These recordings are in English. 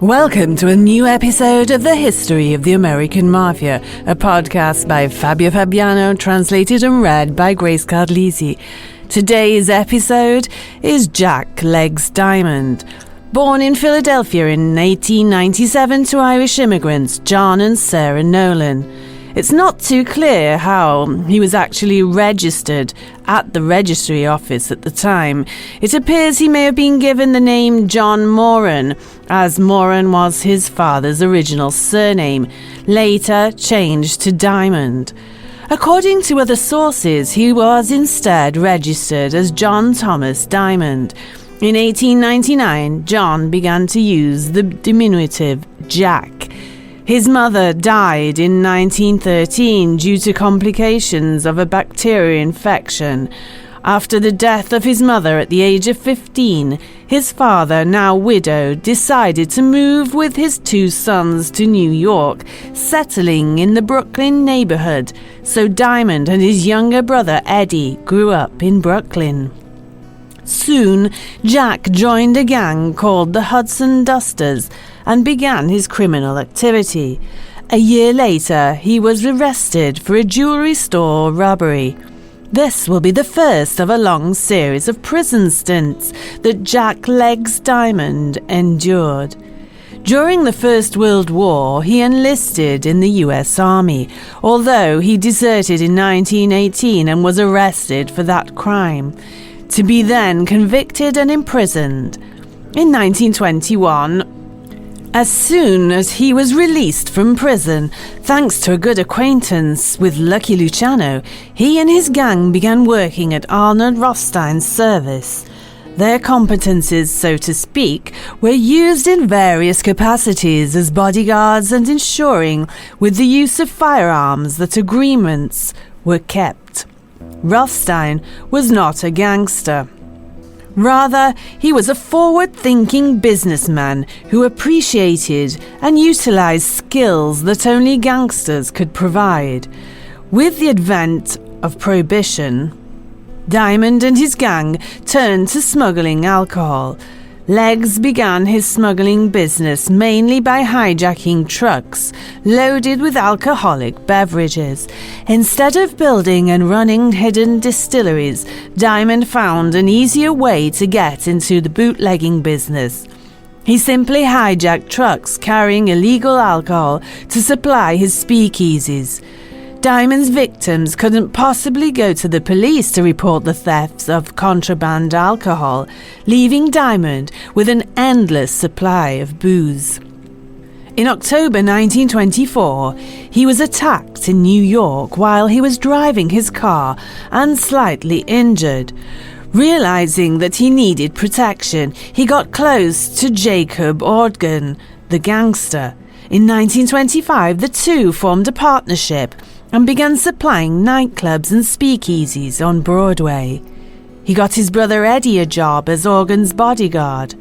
Welcome to a new episode of The History of the American Mafia, a podcast by Fabio Fabiano, translated and read by Grace Cardlisi. Today's episode is Jack Legs Diamond. Born in Philadelphia in 1897 to Irish immigrants John and Sarah Nolan. It's not too clear how he was actually registered at the registry office at the time. It appears he may have been given the name John Moran, as Moran was his father's original surname, later changed to Diamond. According to other sources, he was instead registered as John Thomas Diamond. In 1899, John began to use the diminutive Jack. His mother died in 1913 due to complications of a bacterial infection. After the death of his mother at the age of 15, his father, now widowed, decided to move with his two sons to New York, settling in the Brooklyn neighborhood. So Diamond and his younger brother Eddie grew up in Brooklyn. Soon, Jack joined a gang called the Hudson Dusters and began his criminal activity. A year later, he was arrested for a jewelry store robbery. This will be the first of a long series of prison stints that Jack Legs Diamond endured. During the First World War, he enlisted in the U.S. Army, although he deserted in 1918 and was arrested for that crime, to be then convicted and imprisoned. In 1921, as soon as he was released from prison, thanks to a good acquaintance with Lucky Luciano, he and his gang began working at Arnold Rothstein's service. Their competencies, so to speak, were used in various capacities as bodyguards and ensuring, with the use of firearms, that agreements were kept. Rothstein was not a gangster. Rather, he was a forward-thinking businessman who appreciated and utilized skills that only gangsters could provide. With the advent of Prohibition, Diamond and his gang turned to smuggling alcohol. Legs began his smuggling business mainly by hijacking trucks loaded with alcoholic beverages. Instead of building and running hidden distilleries, Diamond found an easier way to get into the bootlegging business. He simply hijacked trucks carrying illegal alcohol to supply his speakeasies. Diamond's victims couldn't possibly go to the police to report the thefts of contraband alcohol, leaving Diamond with an endless supply of booze. In October 1924, he was attacked in New York while he was driving his car and slightly injured. Realizing that he needed protection, he got close to Jacob Ogden, the gangster. In 1925, the two formed a partnership and began supplying nightclubs and speakeasies on Broadway. He got his brother Eddie a job as Ogden's bodyguard.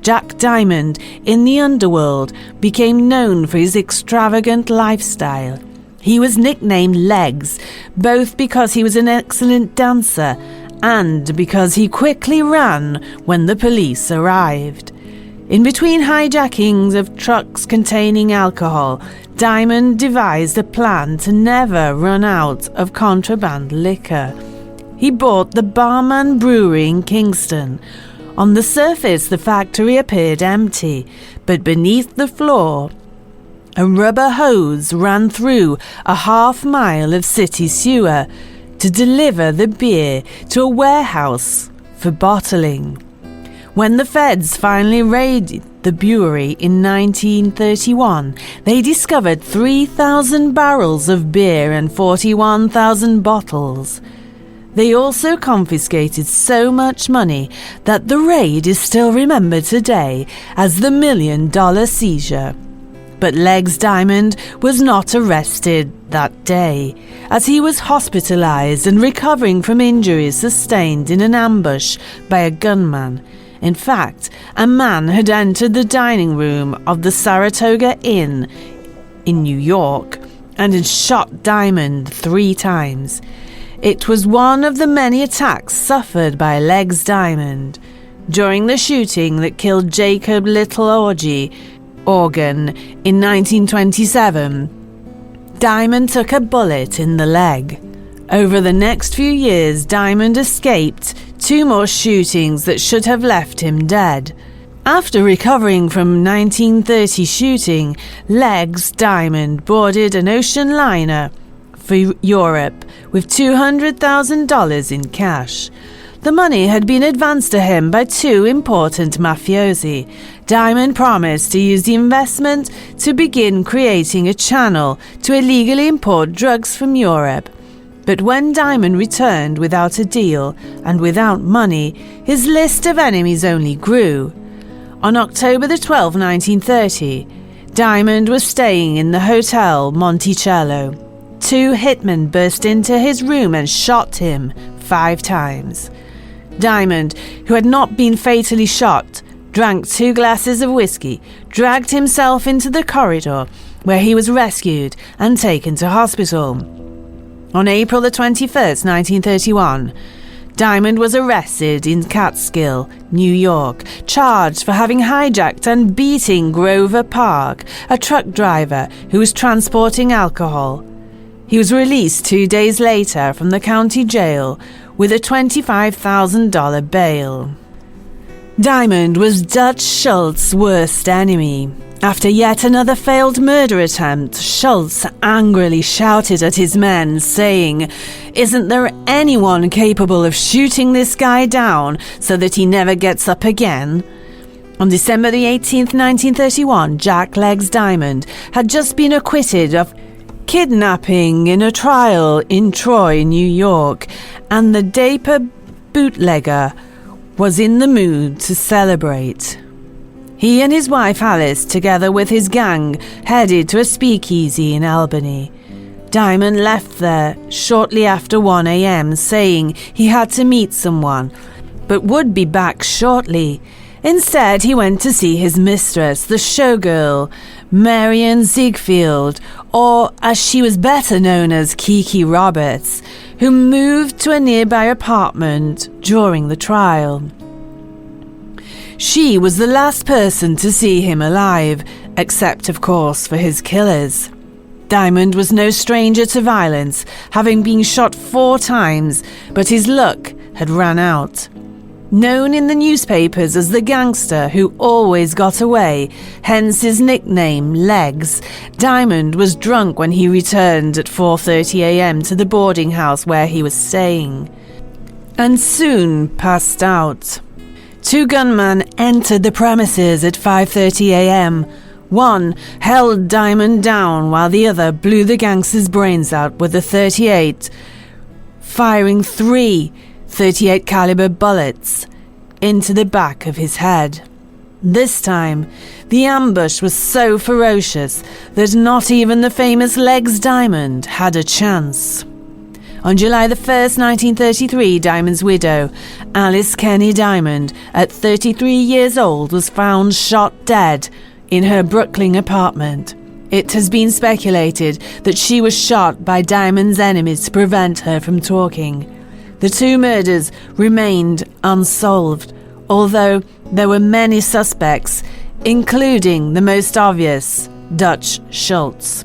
Jack Diamond, in the underworld, became known for his extravagant lifestyle. He was nicknamed Legs, both because he was an excellent dancer and because he quickly ran when the police arrived. In between hijackings of trucks containing alcohol, Diamond devised a plan to never run out of contraband liquor. He bought the Barman Brewery in Kingston. On the surface, the factory appeared empty, but beneath the floor, a rubber hose ran through a half-mile of city sewer to deliver the beer to a warehouse for bottling. When the feds finally raided the brewery in 1931, they discovered 3,000 barrels of beer and 41,000 bottles. They also confiscated so much money that the raid is still remembered today as the $1 Million seizure. But Legs Diamond was not arrested that day, as he was hospitalized and recovering from injuries sustained in an ambush by a gunman. In fact, a man had entered the dining room of the Saratoga Inn in New York and had shot Diamond 3 times. It was one of the many attacks suffered by Legs Diamond. During the shooting that killed Jacob Little Orgy, organ, in 1927, Diamond took a bullet in the leg. Over the next few years, Diamond escaped 2 more shootings that should have left him dead. After recovering from 1930 shooting, Legs Diamond boarded an ocean liner for Europe with $200,000 in cash. The money had been advanced to him by 2 important mafiosi. Diamond promised to use the investment to begin creating a channel to illegally import drugs from Europe. But when Diamond returned without a deal and without money, his list of enemies only grew. On October the 12th, 1930, Diamond was staying in the Hotel Monticello. 2 hitmen burst into his room and shot him 5 times. Diamond, who had not been fatally shot, drank 2 glasses of whiskey, dragged himself into the corridor, where he was rescued and taken to hospital. On April the 21st, 1931, Diamond was arrested in Catskill, New York, charged for having hijacked and beating Grover Park, a truck driver who was transporting alcohol. He was released 2 days later from the county jail with a $25,000 bail. Diamond was Dutch Schultz's worst enemy. After yet another failed murder attempt, Schultz angrily shouted at his men, saying, "Isn't there anyone capable of shooting this guy down so that he never gets up again?" On December the 18th, 1931, Jack Legs Diamond had just been acquitted of kidnapping in a trial in Troy, New York, and the Dapper bootlegger was in the mood to celebrate. He and his wife Alice, together with his gang, headed to a speakeasy in Albany. Diamond left there shortly after 1 a.m., saying he had to meet someone, but would be back shortly. Instead, he went to see his mistress, the showgirl, Marion Ziegfeld, or as she was better known as Kiki Roberts, who moved to a nearby apartment during the trial. She was the last person to see him alive, except, of course, for his killers. Diamond was no stranger to violence, having been shot 4 times, but his luck had run out. Known in the newspapers as the gangster who always got away, hence his nickname, Legs, Diamond was drunk when he returned at 4:30 a.m. to the boarding house where he was staying, and soon passed out. 2 gunmen entered the premises at 5:30 a.m. One held Diamond down while the other blew the gangster's brains out with a .38, firing 3 .38 caliber bullets into the back of his head. This time, the ambush was so ferocious that not even the famous Legs Diamond had a chance. On July the 1st, 1933, Diamond's widow, Alice Kenny Diamond, at 33 years old, was found shot dead in her Brooklyn apartment. It has been speculated that she was shot by Diamond's enemies to prevent her from talking. The 2 murders remained unsolved, although there were many suspects, including the most obvious, Dutch Schultz.